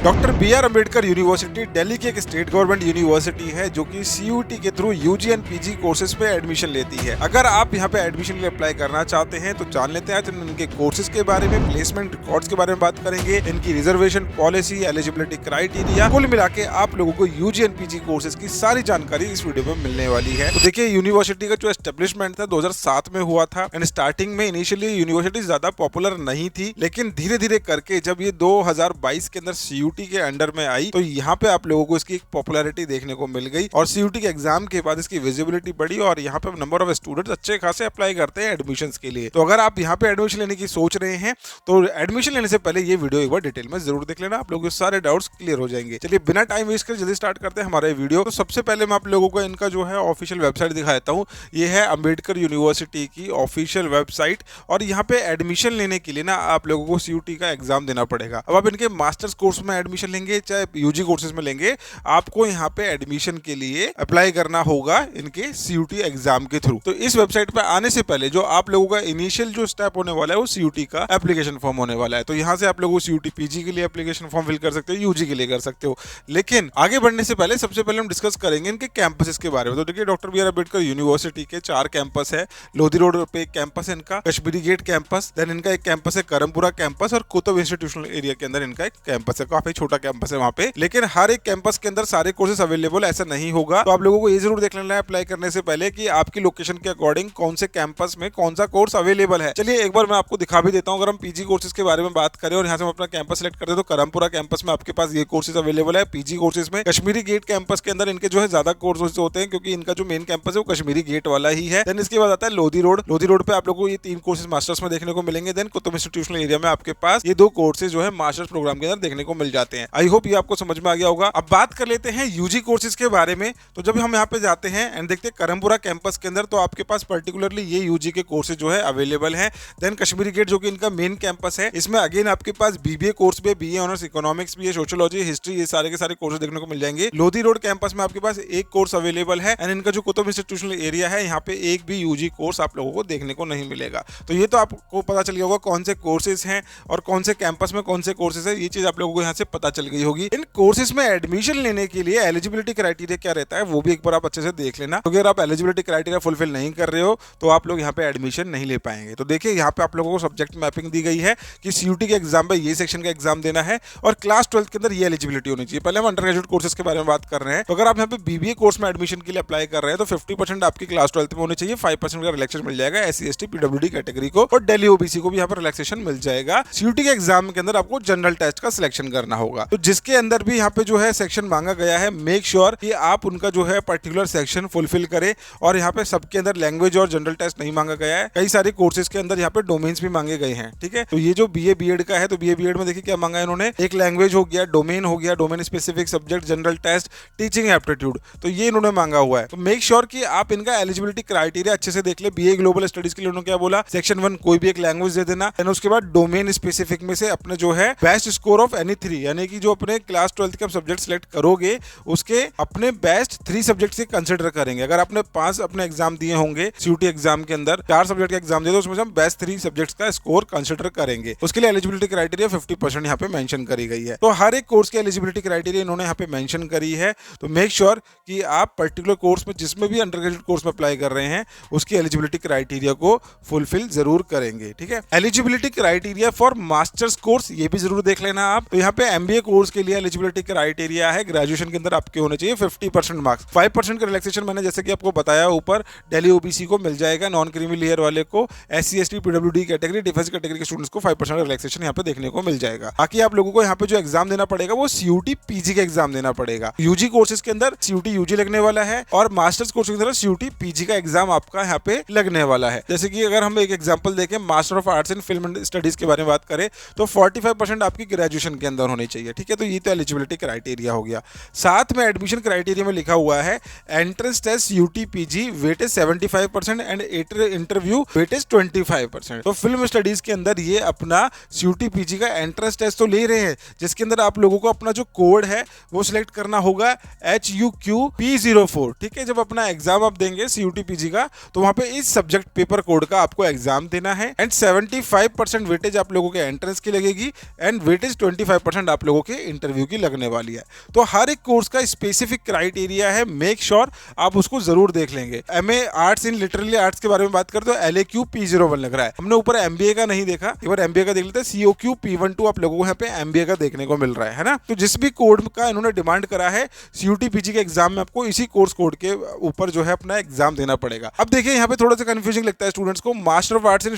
Doctor B R Ambedkar university Delhi की एक state government university है जो कि सीयूटी के through UG and PG courses पे एडमिशन लेती है। अगर आप यहाँ पे एडमिशन के लिए अप्लाई करना चाहते हैं तो जान लेते हैं इनके कोर्सेज के बारे में, प्लेसमेंट रिकॉर्ड्स के बारे में बात करेंगे, इनकी रिजर्वेशन पॉलिसी, एलिजिबिलिटी क्राइटेरिया, कुल मिला के आप लोगों को यूजी एंड पीजी कोर्सेज की सारी जानकारी इस वीडियो में मिलने वाली है। तो देखिए, यूनिवर्सिटी का जो एस्टेब्लिशमेंट था 2007 में हुआ था एंड स्टार्टिंग में इनिशियली यूनिवर्सिटी ज्यादा पॉपुलर नहीं थी, लेकिन धीरे धीरे करके जब ये 2022 के अंदर सीयूटी के अंडर में आई तो यहाँ पे आप लोगों को इसकी एक पॉपुलैरिटी देखने को मिल गई और सीयूटी के एग्जाम के बाद इसकी विजिबिलिटी बढ़ी और यहाँ पे नंबर ऑफ स्टूडेंट्स अच्छे खासे अप्लाई करते हैं एडमिशंस के लिए। तो अगर आप यहाँ पे एडमिशन लेने की सोच रहे हैं तो एडमिशन लेने से पहले ये वीडियो एक बार डिटेल में जरूर देख लेना, आप लोगों के सारे डाउट्स क्लियर हो जाएंगे। चलिए बिना टाइम वेस्ट कर जल्दी स्टार्ट करते हैं हमारा वीडियो। तो सबसे पहले मैं आप लोगों को इनका जो है ऑफिशियल वेबसाइट दिखा देता हूँ। ये है अम्बेडकर यूनिवर्सिटी की ऑफिशियल वेबसाइट और यहाँ पे एडमिशन लेने के लिए ना आप लोगों को सीयूटी का एग्जाम देना पड़ेगा। अब आप इनके मास्टर्स कोर्स में एडमिशन लेंगे चाहे यूजी कोर्सेज में लेंगे, आपको यहाँ पे एडमिशन के लिए अप्लाई करना होगा इनके सीयूटी एग्जाम के थ्रू। तो इस वेबसाइट पे आने से पहले जो आप लोगों का इनिशियल जो स्टेप होने वाला है वो सीयूटी का एप्लीकेशन फॉर्म होने वाला है। तो यहाँ से आप लोगों को सीयूटी पीजी के लिए एप्लीकेशन फॉर्म फिल कर सकते हो, यूजी के लिए कर सकते हो। लेकिन आगे बढ़ने से पहले सबसे पहले हम डिस्कस करेंगे इनके कैंपसेस के बारे में। तो देखिए, doctor B R Ambedkar university के 4 कैंपस है। लोधी रोड पे एक कैंपस है इनका, कश्मीरी गेट कैंपस, देन इनका एक कैंपस है करमपुरा कैंपस और कुतुब इंस्टीट्यूशनल एरिया के अंदर इनका एक कैंपस है। काफी छोटा कैंपस है वहाँ पे, लेकिन हर एक कैंपस के अंदर सारे कोर्सेज अवेलेबल ऐसा नहीं होगा। तो आप लोगों को ये जरूर देख लेना है अप्लाई करने से पहले कि आपकी लोकेशन के अकॉर्डिंग कौन से कैंपस में कौन सा कोर्स अवेलेबल है। चलिए एक बार मैं आपको दिखा भी देता हूँ। अगर हम पीजी कोर्सेज के बारे में बात करें और यहाँ से हम अपना कैंपस सेलेक्ट करते हैं तो करमपुरा कैंपस में आपके पास ये कोर्सेज अवेलेबल है। पीजी कोर्सेज में कश्मीरी गेट कैंपस के अंदर इनके जो है ज्यादा कोर्सेज होते हैं क्योंकि इनका जो मेन कैंपस है वो कश्मीरी गेट वाला ही है। देन इसके बाद आता है लोधी रोड। लोधी रोड पे आप लोगों को ये 3 कोर्सेज मास्टर्स में देखने को मिलेंगे। देन कुतुब इंस्टीट्यूशनल एरिया में आपके पास ये 2 कोर्सेज जो है मास्टर्स प्रोग्राम के अंदर देखने को मिल जाते हैं। आई होप ये आपको समझ में आ गया होगा। अब बात कर लेते हैं यूजी कोर्सेज के बारे में। तो जब हम यहाँ पे जाते हैं एंड देखते हैं करमपुरा कैंपस के अंदर तो आपके पास पर्टिकुलरली ये यूजी के कोर्सेज जो है अवेलेबल हैं। देन कश्मीरी गेट जो कि इनका मेन कैंपस है, इसमें अगेन आपके पास बीबीए कोर्स भी, बीए ऑनर्स इकोनॉमिक्स भी है, सोशियोलॉजी, हिस्ट्री, ये सारे के सारे कोर्सेज देखने को मिल जाएंगे। लोधी रोड कैंपस में आपके पास एक कोर्स अवेलेबल है एंड इनका जो कुतुब इंस्टीट्यूशनल एरिया है यहाँ पे एक भी यूजी कोर्स आप लोगों को देखने को नहीं मिलेगा। तो ये तो आपको पता चल गया होगा कौन से कोर्सेज हैं और कौन से कैंपस में कौन से कोर्सेज है, ये चीज आप लोगों को यहाँ से पता चल गई होगी। इन कोर्सेज में एडमिशन लेने के लिए एलिजिबिलिटी क्राइटेरिया क्या रहता है वो भी एक बार आप अच्छे से देख लेना, क्योंकि अगर आप एलिजिबिलिटी क्राइटेरिया फुलफिल नहीं कर रहे हो तो आप लोग यहाँ पे एडमिशन नहीं ले पाएंगे। तो देखिए, यहाँ पे आप लोगों को सब्जेक्ट मैपिंग दी गई है कि सीयूटी के एग्जाम में ये सेक्शन का एग्जाम देना है और क्लास 12 के अंदर ये एलिजिबिलिटी होनी चाहिए। पहले हम अंडर ग्रेजुएट कोर्सेज के बारे में बात कर रहे हैं। तो अगर आप यहाँ पे बीबीए कोर्स में एडमिशन के लिए अप्लाई कर रहे हैं तो 50% आपकी क्लास 12 में होनी चाहिए, 5% का रिलैक्सेशन मिल जाएगा SC ST PWD कैटेगरी को और दिल्ली ओबीसी को भी यहाँ पर रिलैक्सेशन मिल जाएगा। सीयूटी के एग्जाम के अंदर आपको जनरल टेस्ट का सिलेक्शन करना होगा। तो जिसके अंदर भी यहाँ पे जो है सेक्शन मांगा गया है, मेक श्योर कि आप उनका जो है पर्टिकुलर सेक्शन फुलफिल करें। और यहाँ पे सबके अंदर लैंग्वेज और जनरल टेस्ट नहीं मांगा गया है। कई सारे कोर्सेज के अंदर यहाँ पे डोमेन्स भी मांगे गए हैं। ठीक है, तो ये जो बीए बीएड का है तो बीए बीएड में देखिए क्या मांगा है इन्होंने, एक लैंग्वेज हो गया, डोमेन हो गया, domain specific subject, general test, teaching aptitude, तो ये इन्होंने मांगा हुआ है। तो मेक श्योर कि आप इनका एलिजिबिलिटी क्राइटेरिया अच्छे से देख ले। बीए ग्लोबल स्टडीज के लिए उन्होंने क्या बोला, सेक्शन 1 कोई भी एक लैंग्वेज दे देना, उसके बाद डोमेन स्पेसिफिक में से अपने जो है बेस्ट स्कोर ऑफ एनी 3, यानी कि जो अपने क्लास 12 के सब्जेक्ट सिलेक्ट करोगे उसके अपने बेस्ट 3 सब्जेक्ट से कंसिडर करेंगे। अगर आपने 5 अपने एग्जाम दिए होंगे सीयूटी एग्जाम के अंदर, 4 सब्जेक्ट का एग्जाम दे दो, उसमें से हम बेस्ट 3 सब्जेक्ट्स का स्कोर कंसिडर करेंगे। उसके लिए एलिजिबिलिटी क्राइटेरिया 50% यहाँ पे मेंशन करी गई है। तो हर एक कोर्स की एलिजिबिलिटी क्राइटेरिया इन्होंने यहाँ पे मेंशन करी है। तो मेक श्योर कि आप पर्टिकुलर कोर्स में जिसमें भी अंडर ग्रेजुएट कोर्स में अप्लाई कर रहे हैं उसकी एलिजिबिलिटी क्राइटेरिया को फुलफिल जरूर करेंगे। ठीक है, eligibility criteria for masters course ये भी जरूर देख लेना आप। तो यहाँ पे एमबीए कोर्स के लिए एलिजिबिलिटी क्राइटेरिया है, ग्रेजुएशन के अंदर आपके होने चाहिए 50% मार्क्स। 5% का रिलैक्सेशन मैंने जैसे कि आपको बताया ऊपर दिल्ली ओबीसी को मिल जाएगा, नॉन क्रीमी लेयर वाले को, SC ST PWD category, defence category के स्टूडेंट्स को 5% रिलैक्सेशन यहाँ पे देखने को मिल जाएगा। बाकी आप लोगों को यहाँ पे जो एग्जाम देना पड़ेगा वो सीयूटी पीजी का एग्जाम देना पड़ेगा। यूजी कोर्सेज के अंदर सीयूटी यूजी लगने वाला है और मास्टर्स कोर्स के अंदर सीयूटी पीजी का एग्जाम आपका यहाँ पे लगने वाला है। जैसे कि अगर हम एक एग्जांपल देखें, master of arts in film studies के बारे में बात करें तो 45% आपकी ग्रेजुएशन के अंदर होनी चाहिए। ठीक है, तो ये तो एलिजिबिलिटी क्राइटेरिया हो गया। साथ में एडमिशन क्राइटेरिया में लिखा हुआ है entrance test CUET PG weightage 75% and interview weightage 25%। तो फिल्म स्टडीज के अंदर ये अपना सीयूटी पीजी का एंट्रेंस टेस्ट तो ले रहे हैं, जिसके अंदर आप लोगों को अपना जो कोड है वो सिलेक्ट करना होगा HUQP04। ठीक है, जब अपना एग्जाम आप देंगे सीयूटी पीजी का तो वहां पे इस सब्जेक्ट पेपर कोड का आपको एग्जाम देना है एंड 75% वेटेज आप लोगों के एंट्रेंस की लगेगी एंड वेटेज 25% राउंड आप लोगों के इंटरव्यू की लगने वाली है। तो हर एक कोर्स का स्पेसिफिक क्राइटेरिया है, मेक श्योर आप उसको जरूर देख लेंगे। MA arts in literally arts के बारे में बात करते तो LAQ P01 लग रहा है। हमने ऊपर MBA का नहीं देखा, एक बार MBA का देख लेते हैं। COQ P12 आप लोगों को यहाँ पे MBA का देखने को मिल रहा है ना। तो जिस भी कोड का इन्होंने डिमांड करा है, CUT PG के एग्जाम में आपको इसी कोर्स कोड के ऊपर जो है अपना एग्जाम देना पड़ेगा। अब देखिए यहाँ पे थोड़ा सा कंफ्यूजिंग लगता है स्टूडेंट्स को master of arts in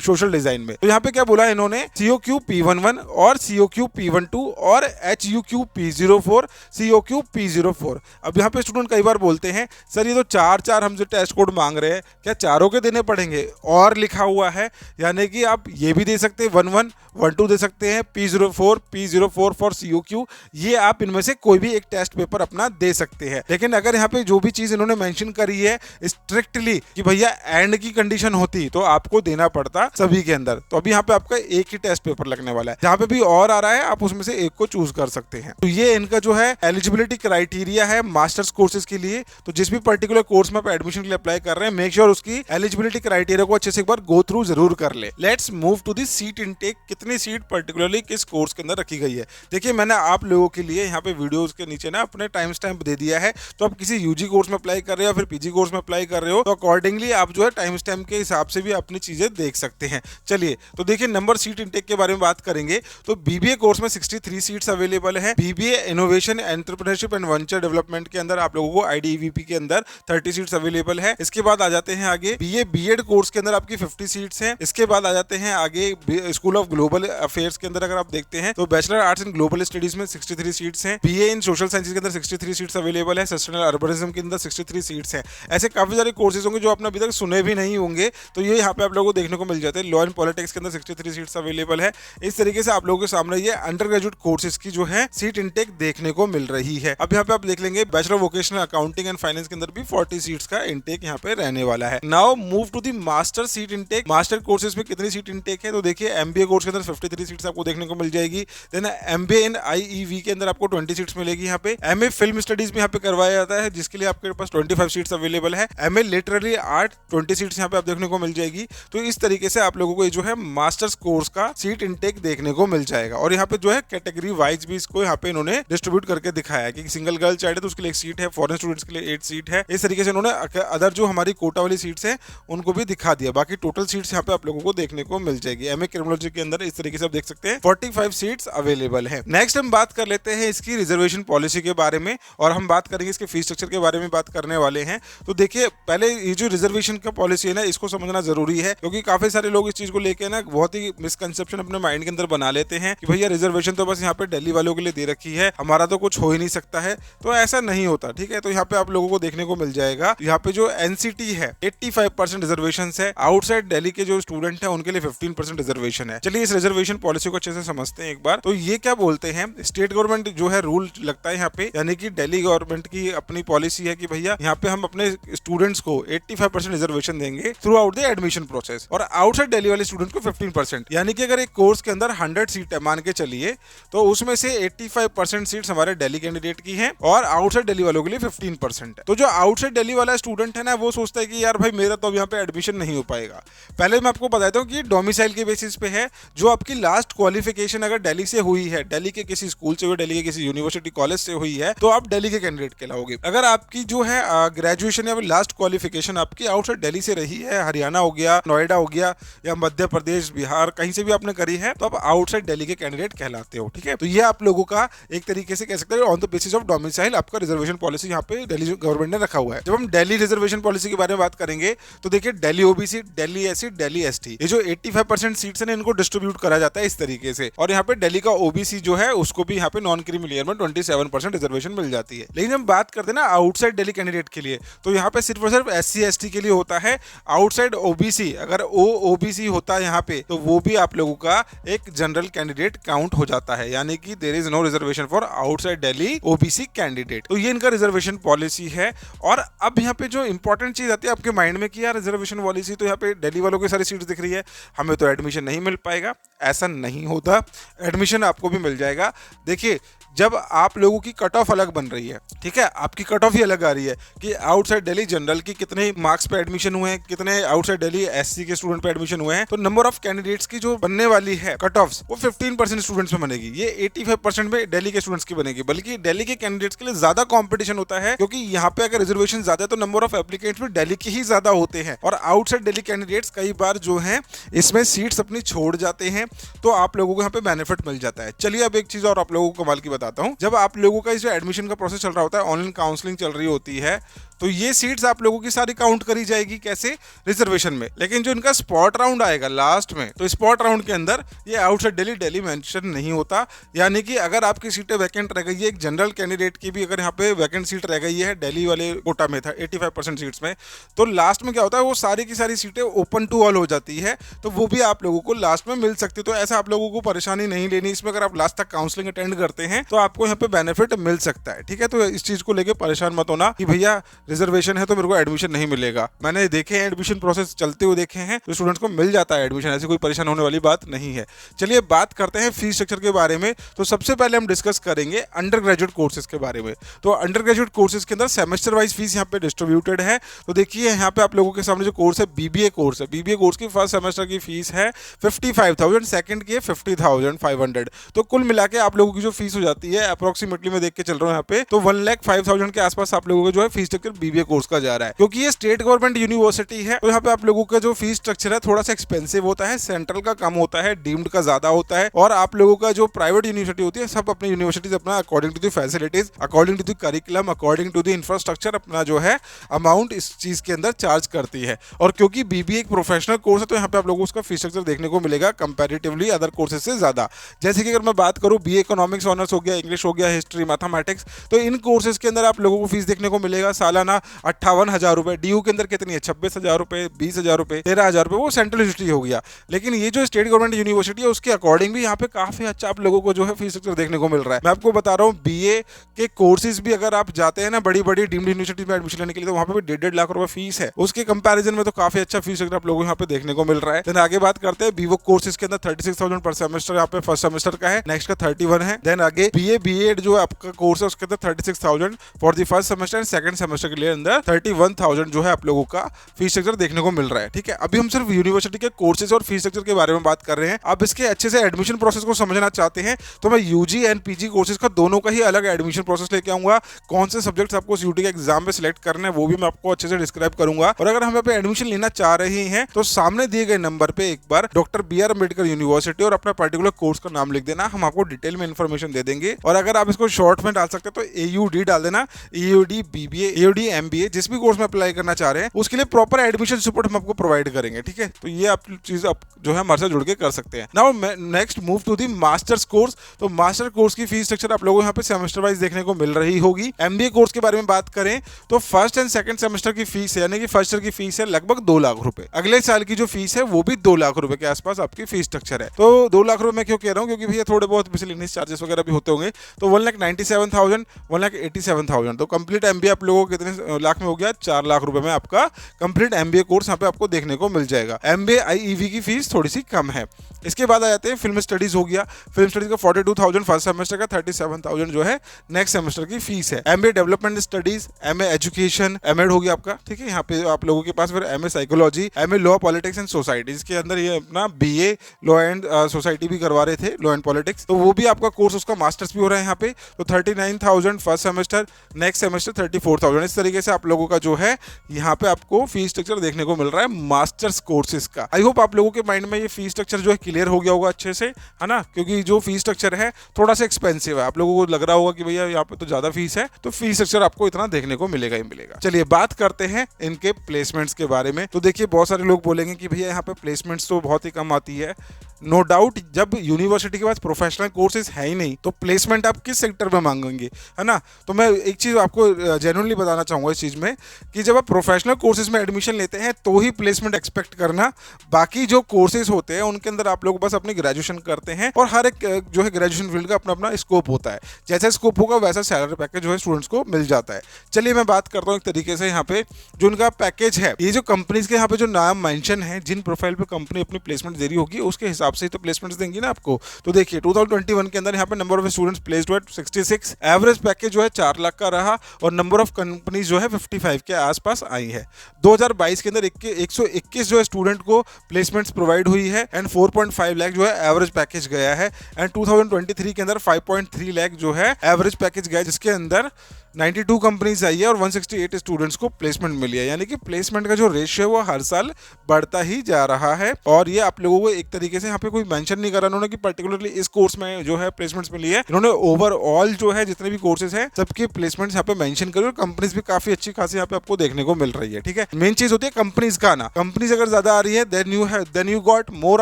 social design में। तो यहाँ पे क्या बोला इन्होंने, COQ P11 और COQ P12 और HUQ P04, COQ P04। अब यहाँ पे स्टूडेंट कई बार बोलते हैं सर ये तो चार हम जो टेस्ट कोड मांग रहे हैं, क्या चारों के देने पड़ेंगे? और लिखा हुआ है, यानी कि आप ये भी दे सकते हैं, 11, 12 दे सकते हैं, P04 फॉर COQ, ये आप इनमें से कोई भी एक टेस्ट पेपर अपना दे सकते हैं। लेकिन अगर यहाँ पे जो भी चीज इन्होंने मेंशन करी है स्ट्रिक्टली कि भैया एंड की कंडीशन होती तो आपको देना पड़ता सभी के अंदर। तो अभी यहाँ पे आपका एक ही टेस्ट पेपर लगने वाला है। जहाँ पे भी और आ रहा है आप उसमें से एक को चूज कर सकते हैं। तो ये इनका जो है एलिजिबिलिटी क्राइटेरिया है मास्टर्स कोर्सेज के लिए। तो जिस भी पर्टिकुलर कोर्स में आप एडमिशन के लिए अप्लाई कर रहे हैं, मेक श्योर उसकी एलिजिबिलिटी क्राइटेरिया को अच्छे से एक बार गो थ्रू जरूर कर ले। Let's move to the seat intake. कितनी सीट पर्टिकुलरली किस कोर्स के अंदर रखी गई है। देखिए मैंने आप लोगों के लिए यहाँ पे वीडियोस के नीचे ना अपने टाइम स्टैम्प दे दिया है। तो आप किसी यूजी कोर्स में अप्लाई कर रहे हो, फिर पीजी कोर्स में अप्लाई कर रहे हो, तो अकॉर्डिंगली आप जो है टाइम स्टैम्प के हिसाब से भी अपनी चीजें देख सकते हैं। चलिए तो देखिए नंबर सीट इनटेक के बारे में बात करेंगे। तो बीबीए कोर्स में 63 सीट्स अवेलेबल है। BBA innovation entrepreneurship and venture development के अंदर आप लोगों को IDEVP के अंदर 30 सीट्स अवेलेबल है। इसके बाद आ जाते हैं आगे बीए बीएड कोर्स के अंदर आपकी 50 सीट्स हैं। इसके बाद आ जाते हैं आगे स्कूल ऑफ ग्लोबल अफेयर्स के अंदर अगर आप देखते हैं तो bachelor arts in global studies में 63 सीट्स हैं। बीए इन सोशल साइंसेज के अंदर 63 सीट्स अवेलेबल है। सस्टेनेबल अर्बनिज्म के अंदर 63 सीट्स हैं। ऐसे काफी सारे कोर्सेज होंगे जो आपने अभी तक सुने भी नहीं होंगे, तो ये यहाँ पे आप लोगों को देखने को मिल जाते हैं। लॉ एंड पॉलिटिक्स के अंदर 63 सीट्स अवेलेबल है। इस तरीके से आप लोगों के सामने ये अंडर ग्रेजुएट कोर्सेज की जो है सीट इनटेक देखने को मिल रही है। अब यहाँ पे आप देख लेंगे bachelor vocational accounting and finance के अंदर भी 40 सीट्स का इनटेक यहाँ पे रहने वाला है। Now move to the master seat intake. Master courses में कितनी सीट इनटेक है? तो देखिए एमबीए कोर्स के अंदर 53 सीट्स आपको देखने को मिल जाएगी। देन एमबीए इन IEV के अंदर आपको 20 सीट्स मिलेगी। यहाँ पे एमए फिल्म स्टडीज में यहाँ पे करवाया जाता है, जिसके लिए आपके पास 25 सीट्स अवेलेबल है। एमए लिटरेरी आर्ट 20 सीट्स यहाँ पे आप देखने को मिल जाएगी। तो इस तरीके से आप लोगों को जो है मास्टर्स कोर्स का सीट इनटेक देखने को मिल जाएगा। और यहाँ पे जो है कैटेगरी वाइज भी इसको यहाँ पे इन्होंने डिस्ट्रीब्यूट करके दिखाया है कि सिंगल गर्ल चाइल्ड है तो उसके लिए एक सीट है, फॉरेन स्टूडेंट्स के लिए 8 सीट है। इस तरीके से इन्होंने अदर जो हमारी कोटा वाली सीट्स हैं उनको भी दिखा दिया। बाकी टोटल सीट्स यहाँ पे आप लोगों को देखने को मिल जाएगी। एमए क्रिमिनोलॉजी के अंदर इस तरीके से आप देख सकते हैं 45 सीट्स अवेलेबल है। नेक्स्ट हम बात कर लेते हैं इसकी रिजर्वेशन पॉलिसी के बारे में, और हम बात करेंगे इसके फीस स्ट्रक्चर के बारे में बात करने वाले हैं। तो देखिए पहले ये जो रिजर्वेशन का पॉलिसी है ना, इसको समझना जरूरी है, क्योंकि काफी सारे लोग इस चीज को लेकर ना बहुत ही मिसकंसेप्शन अपने माइंड के अंदर बना लेते हैं कि भैया रिजर्वेशन तो बस यहाँ पे दिल्ली वालों के लिए दे रखी है, हमारा तो कुछ हो ही नहीं सकता है। तो ऐसा नहीं होता, ठीक है। तो यहाँ पे आप लोगों को देखने को मिल जाएगा, यहाँ पे जो एनसीटी है 85% रिजर्वेशन है। आउटसाइड दिल्ली के जो स्टूडेंट है उनके लिए 15% रिजर्वेशन है। चलिए इस रिजर्वेशन पॉलिसी को अच्छे से समझते हैं एक बार। तो ये क्या बोलते हैं, स्टेट गवर्नमेंट जो है रूल लगता है यहाँ पे, यानी कि दिल्ली गवर्नमेंट की अपनी पॉलिसी है कि भैया यहाँ पे हम अपने स्टूडेंट्स को 85% रिजर्वेशन देंगे through out the admission process, और आउटसाइड दिल्ली वाले स्टूडेंट को 15%। यानी कि अगर एक कोर्स के अंदर 100 सीट है मान के चलिए, तो उसमें से 85% सीट्स हमारे दिल्ली कैंडिडेट की हैं और आउटसाइड दिल्ली वालों के लिए 15% है। तो जो आउटसाइड दिल्ली वाला स्टूडेंट है ना, वो सोचता है कि यार भाई मेरा तो अब यहाँ पे एडमिशन नहीं हो पाएगा। पहले मैं आपको बताता हूँ कि डोमिसाइल के बेसिस पे है। जो आपकी लास्ट क्वालिफिकेशन अगर दिल्ली से हुई है, दिल्ली के किसी स्कूल से हुई, दिल्ली के किसी यूनिवर्सिटी कॉलेज से हुई है, तो आप दिल्ली के कैंडिडेट कहलाओगे। अगर आपकी जो है ग्रेजुएशन या लास्ट क्वालिफिकेशन आपकी आउटसाइड दिल्ली से रही है, हरियाणा हो गया, नोएडा हो गया, या मध्य प्रदेश, बिहार, कहीं से भी आपने करी है, तो आप आउटसाइड दिल्ली के कैंडिडेट कहलाते हो, ठीक है। तो ये आप लोगों का एक तरीके से कह सकते हैं on the basis of domicile आपका रिजर्वेशन पॉलिसी यहाँ पे दिल्ली गवर्नमेंट ने रखा हुआ है। जब हम दिल्ली रिजर्वेशन पॉलिसी के बारे में बात करेंगे तो देखिए Delhi OBC, Delhi SC, Delhi ST, ये जो 85% सीट्स हैं इनको डिस्ट्रीब्यूट करा जाता है इस तरीके से। और यहाँ पे दिल्ली का ओबीसी जो है उसको भी यहाँ पे नॉन क्रीमी लेयर में 27% रिजर्वेशन मिल जाती है। लेकिन हम बात करते हैं ना आउटसाइड दिल्ली कैंडिडेट के लिए, तो यहाँ पे सिर्फ और सिर्फ SC ST के लिए होता है। आउटसाइड ओबीसी अगर ओबीसी होता है यहाँ पे, तो वो भी आप लोगों का एक जनरल कैंडिडेट काउंट हो जाता है, यानी कि there is no reservation for outside Delhi OBC candidate. तो ये इनका रिजर्वेशन पॉलिसी है। और अब यहाँ पे जो इंपॉर्टेंट चीज आती है आपके माइंड में कि यार रिजर्वेशन पॉलिसी तो यहाँ पे दिल्ली वालों की सारी सीट्स दिख रही है, हमें तो एडमिशन नहीं मिल पाएगा। ऐसा नहीं होता, एडमिशन आपको भी मिल जाएगा। देखिए जब आप लोगों की कट ऑफ अलग बन रही है, ठीक है, आपकी कट ऑफ ही अलग आ रही है कि आउटसाइड दिल्ली जनरल की कितने मार्क्स पे एडमिशन हुए हैं, कितने आउटसाइड दिल्ली एससी के स्टूडेंट पे एडमिशन हुए हैं, तो नंबर ऑफ कैंडिडेट्स की जो बनने वाली है कट ऑफ वो 15% स्टूडेंट्स में बनेगी, ये 85% में दिल्ली के स्टूडेंट्स की बनेगी। बल्कि दिल्ली के कैंडिडेट्स के लिए ज्यादा कंपटीशन होता है, क्योंकि यहाँ पे अगर रिजर्वेशन ज्यादा है तो नंबर ऑफ एप्लीकेंट्स में दिल्ली के ही ज्यादा होते हैं, और आउटसाइड दिल्ली कैंडिडेट्स कई बार जो है इसमें सीट्स अपनी छोड़ जाते हैं, तो आप लोगों को यहाँ पे बेनिफिट मिल जाता है। चलिए अब एक चीज और आप लोगों को कमाल की बताता हूँ। जब आप लोगों का जो एडमिशन का प्रोसेस चल रहा होता है, ऑनलाइन काउंसलिंग चल रही होती है, तो ये सीट्स आप लोगों की सारी काउंट करी जाएगी, कैसे, रिजर्वेशन में। लेकिन जो इनका स्पॉट राउंड आएगा लास्ट में, तो स्पॉट राउंड के अंदर ये आउटसाइड दिल्ली मेंशन नहीं होता। यानी कि अगर आपकी सीटें वैकेंट रह गई है, एक जनरल कैंडिडेट की भी अगर यहाँ पे वैकेंट सीट रह गई है, दिल्ली वाले कोटा में था 85% सीट्स में, तो लास्ट में क्या होता है, वो सारी की सारी सीटें ओपन टू ऑल हो जाती है, तो वो भी आप लोगों को लास्ट में मिल सकती है। तो ऐसा आप लोगों को परेशानी नहीं लेनी इसमें। अगर आप लास्ट तक काउंसलिंग अटेंड करते हैं तो आपको यहाँ पे बेनिफिट मिल सकता है, ठीक है। तो इस चीज को लेकर परेशान मत होना कि भैया रिजर्वेशन है तो मेरे को एडमिशन नहीं मिलेगा। मैंने देखे हैं एडमिशन प्रोसेस चलते हुए देखे हैं, तो स्टूडेंट्स को मिल जाता है एडमिशन, ऐसी कोई परेशान होने वाली बात नहीं है। चलिए बात करते हैं फीस स्ट्रक्चर के बारे में। तो सबसे पहले हम डिस्कस करेंगे अंडर ग्रेजुएट कोर्सेज के बारे में। तो अंडर ग्रेजुएट कोर्सेज के अंदर सेमेस्टर वाइज फीस यहाँ पे डिस्ट्रीब्यूटेड है। तो देखिए यहाँ पे आप लोगों के सामने जो कोर्स है बीबीए कोर्स है, बीबीए कोर्स की फर्स्ट सेमेस्टर की फीस है 55,000, सेकंड की है 50,500। तो कुल मिला के आप लोगों की जो फीस हो जाती है अप्रोक्सीमेटली मैं देख के चल रहा हूँ यहाँ पे, तो 1,05,000 के आसपास आप लोगों का जो है फीस स्ट्रक्चर बीबीए कोर्स का जा रहा है। क्योंकि ये स्टेट गवर्नमेंट यूनिवर्सिटी है, तो यहाँ पे आप लोगों का जो फीस स्ट्रक्चर है थोड़ा सा एक्सपेंसिव होता है, सेंट्रल का कम होता है, डीम्ड का ज्यादा होता है, और आप लोगों का जो प्राइवेट यूनिवर्सिटी होती है सब अपनी यूनिवर्सिटीज अपना according to the facilities, according to the curriculum, according to the infrastructure अपना जो है अमाउंट इस चीज के अंदर चार्ज करती है। और क्योंकि बीबीए एक प्रोफेशनल कोर्स है, तो यहाँ पे आप लोगों को उसका फीस स्ट्रक्चर देखने को मिलेगा कंपैरेटिवली अदर कोर्सेज से ज्यादा। जैसे कि अगर मैं बात करूँ बीए इकोनॉमिक्स ऑनर्स हो गया, इंग्लिश हो गया, हिस्ट्री, मैथमेटिक्स, तो इन कोर्सेज के अंदर आप लोगों को फीस देखने को मिलेगा सालाना 58,000 रुपए। डीयू के अंदर कितनी है, 26,000 रुपए, 20,000 रुपए, 13,000 रुपए, वो सेंट्रल यूनिवर्सिटी हो गया। लेकिन ये जो स्टेट गवर्नमेंट यूनिवर्सिटी है उसके अकॉर्डिंग भी यहाँ पे काफी अच्छा आप लोगों को जो है फीस स्ट्रक्चर देखने को मिल रहा है। मैं आपको बता रहा हूँ बीए के कोर्सेज भी अगर आप जाते हैं ना बड़ी बड़ी डीम्ड यूनिवर्सिटी में एडमिशन लेने के लिए, तो वहाँ पे भी 1.5 लाख रुपए फीस है। उसके कंपैरिजन में तो काफी अच्छा फीस स्ट्रक्चर आप लोगों को यहाँ पे देखने को मिल रहा है। देन आगे बात करते हैं बीवो कोर्सेज के अंदर 36,000 पर सेमेस्टर यहाँ पे फर्स्ट सेमेस्टर का है, नेक्स्ट का 31 है। देन आगे बीए बीएड जो आपका कोर्स है उसके अंदर 36,000 for the first semester and second semester के लिए अंदर 31,000 जो है आप लोगों का फीस स्ट्रक्चर देखने को मिल रहा है, ठीक है। अभी हम सिर्फ यूनिवर्सिटी के कोर्सेज और फीस स्ट्रक्चर के बारे में बात कर रहे हैं। अब इसके अच्छे से एडमिशन प्रोसेस को समझना चाहते हैं तो मैं यूजी एंड पीजी कोर्सेज का दोनों का ही अलग एडमिशन प्रोसेस लेके आऊंगा। कौन से सब्जेक्ट्स आपको सीयूटी के एग्जाम में सिलेक्ट करने हैं वो भी मैं आपको अच्छे से डिस्क्राइब करूंगा। और अगर हम यहाँ पे एडमिशन लेना चाह रहे हैं तो सामने दिए गए नंबर पे एक बार डॉक्टर BR अम्बेडकर यूनिवर्सिटी और अपना पर्टिकुलर कोर्स का नाम लिख देना, हम आपको डिटेल में इन्फॉर्मेशन दे देंगे। और अगर आप इसको शॉर्ट में डाल सकते हैं तो AUD डाल देना, AUD BBA, AUD MBA, जिस भी कोर्स में अप्लाई करना चाह रहे हैं उसके लिए प्रॉपर एडमिशन सपोर्ट हम आपको प्रोवाइड करेंगे, ठीक है। तो ये आप चीज आप जो है हमारे साथ जुड़ के कर सकते हैं। Now next move to the masters course. तो मास्टर कोर्स की फीस स्ट्रक्चर आप लोगों को यहाँ पे सेमेस्टर वाइज देखने को मिल रही होगी। MBA कोर्स के बारे में बात करें तो फर्स्ट एंड सेकंड सेमेस्टर की फीस है, यानी कि फर्स्ट ईयर की फीस है लगभग 2 लाख रुपए। अगले साल की जो फीस है वो भी 2 लाख रुपए के आसपास आपकी फीस स्ट्रक्चर है। तो 2 लाख रुपए मैं क्यों कह रहा हूँ, क्योंकि भैया थोड़े बहुत मिसलेनियस चार्जेस वगैरह भी होते होंगे। तो 1,97,000, 1,87,000, तो कंप्लीट MBA आप लोगों को कितने लाख में हो गया, 4 लाख रुपए में आपका कंप्लीट MBA कोर्स यहाँ पे आपको देखने को मिल जाएगा। MBA IEV की फीस थोड़ी सी कम है। इसके बाद आ जाते हैं फिल्म स्टडीज हो गया। फिल्म स्टडीज का 42,000 फर्स्ट सेमेस्टर का, 37,000 जो है नेक्स्ट सेमेस्टर की फीस है। MBA development studies, MA education, MEd हो गया आपका, ठीक है। यहाँ पे आप लोगों के पास फिर MA psychology, MA law politics and society, इसके अंदर ये अपना BA लॉ एंड सोसाइटी भी करवा रहे थे, लॉ एंड पॉलिटिक्स, तो वो भी आपका कोर्स उसका मास्टर्स भी हो रहा है यहाँ पे। तो 39,000 फर्स्ट सेमेस्टर, नेक्स्ट सेमेस्टर 34,000। इस तरीके से आप लोगों का जो है यहाँ पे आपको फीस स्ट्रक्चर देखने को मिल रहा है मास्टर्स कोर्सेज का। आई होप आप लोगों के माइंड में ये फीस स्ट्रक्चर जो है क्लियर हो गया होगा अच्छे से, है ना। क्योंकि जो फीस स्ट्रक्चर है थोड़ा सा एक्सपेंसिव है, आप लोगों को लग रहा होगा कि भैया यहाँ पे तो ज्यादा फीस है, तो फीस स्ट्रक्चर आपको इतना देखने को मिलेगा ही मिलेगा। चलिए बात करते हैं इनके प्लेसमेंट्स के बारे में। तो देखिए बहुत सारे लोग बोलेंगे कि भैया यहाँ पे प्लेसमेंट्स तो बहुत ही कम आती है। नो डाउट, जब यूनिवर्सिटी के पास प्रोफेशनल कोर्सेज है ही नहीं तो प्लेसमेंट आप किस सेक्टर में मांगेंगे, है ना। तो मैं एक चीज़ आपको जेन्युइनली बताना चाहूँगा इस चीज़ में कि जब आप प्रोफेशनल कोर्सेज में एडमिशन लेते हैं तो ही प्लेसमेंट एक्सपेक्ट करना। बाकी जो कोर्सेज होते हैं उनके अंदर आप लोग बस अपनी ग्रेजुएशन करते हैं और हर एक जो है ग्रेजुएशन फील्ड का अपना अपना स्कोप होता है। जैसा स्कोप होगा वैसा सैलरी पैकेज जो है स्टूडेंट्स को मिल जाता है। चलिए मैं बात करता हूँ एक तरीके से यहाँ पे जो उनका पैकेज है, ये जो कंपनीज के यहाँ पे जो नाम मेंशन है, जिन प्रोफाइल पे कंपनी अपनी प्लेसमेंट दे रही होगी उसके हिसाब हिसाब से ही तो प्लेसमेंट्स देंगी ना आपको। तो देखिए 2021 के अंदर यहाँ पे नंबर ऑफ स्टूडेंट्स प्लेस्ड हुए 66, एवरेज पैकेज जो है 4 लाख का रहा और नंबर ऑफ कंपनीज जो है 55 के आसपास आई है। 2022 के अंदर 121 जो है स्टूडेंट को प्लेसमेंट्स प्रोवाइड हुई है एंड 4.5 लाख जो है एवरेज पैकेज गया है। एंड 2023 के अंदर 5.3 लाख जो है एवरेज पैकेज गया, जिसके अंदर 92 कंपनीज आई है और 168 स्टूडेंट्स को प्लेसमेंट मिली है। यानी कि प्लेसमेंट का जो रेशियो है वो हर साल बढ़ता ही जा रहा है। और ये आप लोगों को एक तरीके से यहाँ पे कोई मेंशन नहीं करा उन्होंने कि पर्टिकुलरली इस कोर्स में जो है प्लेसमेंट्स मिली है, इन्होंने ओवरऑल जो है जितने भी कोर्सेज हैं सबके प्लेसमेंट्स यहाँ पे मेंशन करी और कंपनीज भी काफी अच्छी खासी यहाँ पे आपको देखने को मिल रही है। ठीक है, मेन चीज होती है कंपनीज का आना। कंपनीज अगर ज्यादा आ रही है then you got more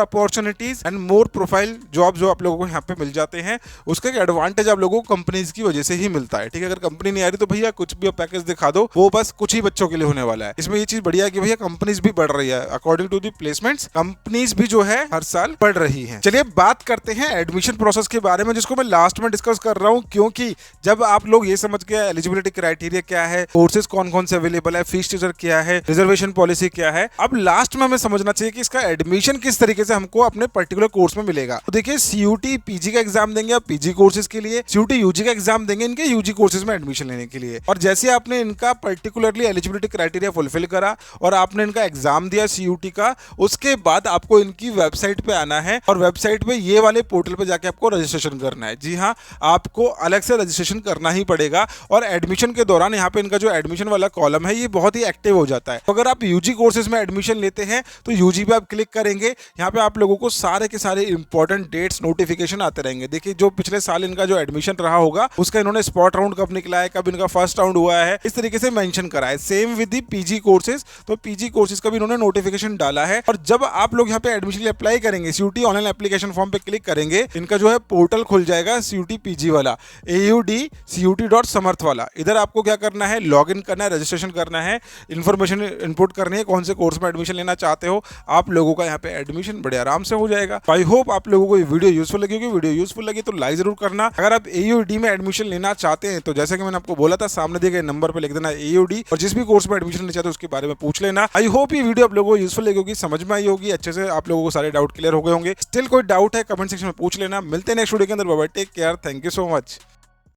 opportunities and more profile job जो आप लोगों को यहाँ पे मिल जाते हैं। उसका एक एडवांटेज आप लोगों को कंपनीज की वजह से ही मिलता है। ठीक है, अगर कंपनी नहीं आ रही तो भैया कुछ भी पैकेज दिखा दो, वो बस कुछ ही बच्चों के लिए होने वाला है। इसमें ये चीज बढ़िया है कि भैया कंपनीज भी बढ़ रही है, according to the placements companies भी जो है हर साल बढ़ रही है। चलिए बात करते हैं एडमिशन प्रोसेस के बारे में, जिसको मैं लास्ट में डिस्कस कर रहा हूं, क्योंकि जब आप लोग ये समझ गए एलिजिबिलिटी क्राइटेरिया क्या है, कोर्सेज कौन कौन से अवेलेबल है, फीस स्ट्रक्चर क्या है, रिजर्वेशन पॉलिसी क्या है, अब लास्ट में हमें समझना चाहिए कि इसका एडमिशन किस तरीके से हमको अपने पर्टिकुलर कोर्स में मिलेगा। तो देखिए सीयूटी पीजी का एग्जाम देंगे आप पीजी कोर्सेज के लिए, सीयूटी यूजी का एग्जाम देंगे इनके यूजी कोर्सेज में एडमिशन लेने के लिए। और जैसे आपने इनका पर्टिकुलरली एलिजिबिलिटी क्राइटेरिया फुलफिल करा और आपने इनका एग्जाम दिया सीयूटी का, उसके बाद आपको इनकी वेबसाइट पे आना है और वेबसाइट पे ये वाले पोर्टल पे जाके आपको रजिस्ट्रेशन करना है। जी हाँ, आपको अलग से रजिस्ट्रेशन करना ही पड़ेगा। और एडमिशन के दौरान यहाँ पे इनका जो एडमिशन वाला कॉलम है ये बहुत ही एक्टिव हो जाता है। तो अगर आप यूजी कोर्सेज में एडमिशन लेते हैं तो यूजी पे आप क्लिक करेंगे, यहाँ पे आप लोगों को सारे के सारे इंपॉर्टेंट डेट्स नोटिफिकेशन आते रहेंगे। देखिए जो पिछले साल इनका जो एडमिशन रहा होगा उसका इन्होंने स्पॉट राउंड कब निकला है, कब इनका फर्स्ट राउंड हुआ है, इस तरीके से मेंशन करा है। Same with the PG courses, तो पीजी कोर्सेज का भी इन्होंने नोटिफिकेशन डाला है। और जब आप लोग यहाँ पे एडमिशन के लिए अप्लाई करेंगे, सीयूटी ऑनलाइन एप्लीकेशन फॉर्म पे क्लिक करेंगे, इनका जो है पोर्टल खुल जाएगा सीयूटी पीजी वाला, AUD-CUT.समर्थ वाला। इधर आपको क्या करना है, लॉग इन करना है, रजिस्ट्रेशन करना है, इन्फॉर्मेशन इनपुट करनी है, कौन से कोर्स में एडमिशन लेना चाहते हो, आप लोगों का यहाँ पे एडमिशन बड़े आराम से हो जाएगा। आई होप आप लोगों को ये वीडियो यूजफुल लगी होगी। वीडियो यूजफुल लगी तो लाइक जरूर करना। अगर आप AUD में एडमिशन लेना चाहते हैं तो जैसे कि मैंने आपको बोला था, सामने दिए गए नंबर पर लिख देना AUD और जिस भी कोर्स में एडमिशन लेना चाहते हो उसके बारे में पूछ लेना। आई होप ये वीडियो आप लोगों को यूजफुल लगी होगी, समझ में आई होगी, अच्छे से आप लोगों को सारे डाउट क्लियर हो गए होंगे। स्टिल कोई डाउट है कमेंट सेक्शन में पूछ लेना। मिलते हैं नेक्स्ट वीडियो के अंदर। Bye bye, take care, thank you so much.